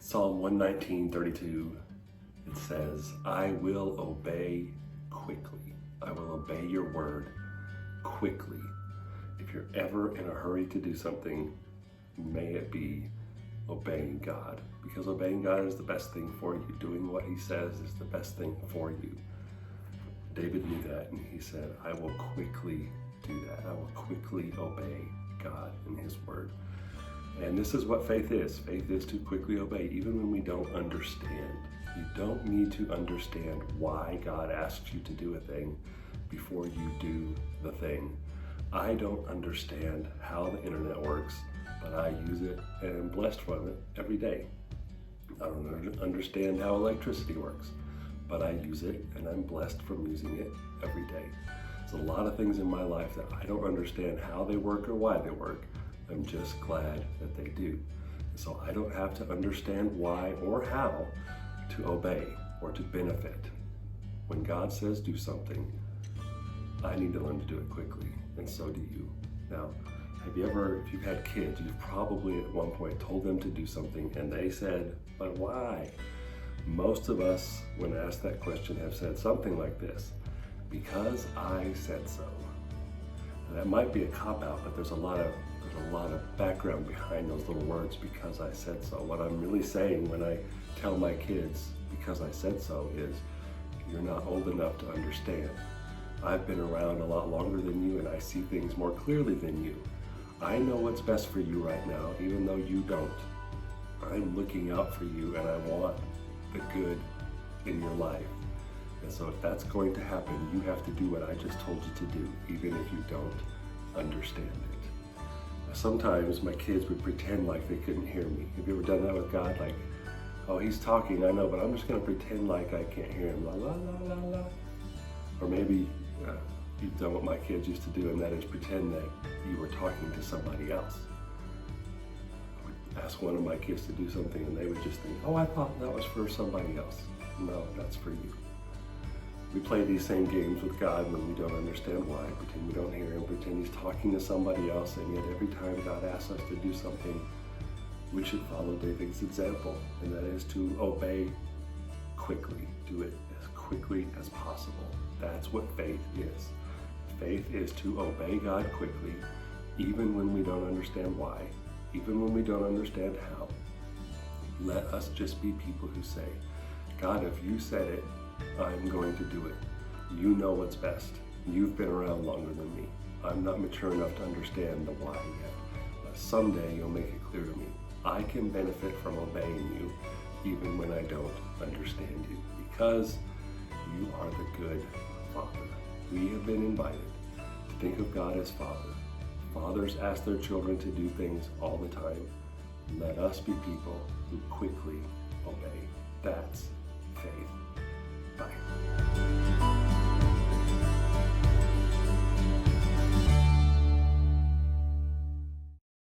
Psalm 119:32, it says, I will obey quickly. I will obey your word quickly. If you're ever in a hurry to do something, may it be obeying God, because obeying God is the best thing for you. Doing what he says is the best thing for you. David knew that, and he said, I will quickly do that. I will quickly obey God and his word. And this is what faith is. Faith is to quickly obey, even when we don't understand. You don't need to understand why God asks you to do a thing before you do the thing. I don't understand how the internet works, but I use it and am blessed from it every day. I don't understand how electricity works, but I use it and I'm blessed from using it every day. There's a lot of things in my life that I don't understand how they work or why they work. I'm just glad that they do. So I don't have to understand why or how to obey or to benefit. When God says do something, I need to learn to do it quickly, and so do you. Now, have you ever, if you've had kids, you've probably at one point told them to do something and they said, but why? Most of us, when asked that question, have said something like this: because I said so. And that might be a cop-out, but there's a lot of background behind those little words, because I said so. What I'm really saying when I tell my kids, because I said so, is you're not old enough to understand. I've been around a lot longer than you, and I see things more clearly than you. I know what's best for you right now, even though you don't. I'm looking out for you, and I want the good in your life. And so if that's going to happen, you have to do what I just told you to do, even if you don't understand it. Sometimes my kids would pretend like they couldn't hear me. Have you ever done that with God? Like, oh, he's talking, I know, but I'm just going to pretend like I can't hear him. La, la, la, la, la. Or maybe you've done what my kids used to do, and that is pretend that you were talking to somebody else. I would ask one of my kids to do something, and they would just think, oh, I thought that was for somebody else. No, that's for you. We play these same games with God when we don't understand why, pretend we don't hear him, pretend he's talking to somebody else, and yet every time God asks us to do something, we should follow David's example, and that is to obey quickly. Do it as quickly as possible. That's what faith is. Faith is to obey God quickly, even when we don't understand why, even when we don't understand how. Let us just be people who say, God, if you said it, I'm going to do it. You know what's best. You've been around longer than me. I'm not mature enough to understand the why yet, but someday you'll make it clear to me. I can benefit from obeying you even when I don't understand you, because you are the good Father. We have been invited to think of God as Father. Fathers ask their children to do things all the time. Let us be people who quickly obey. That's faith.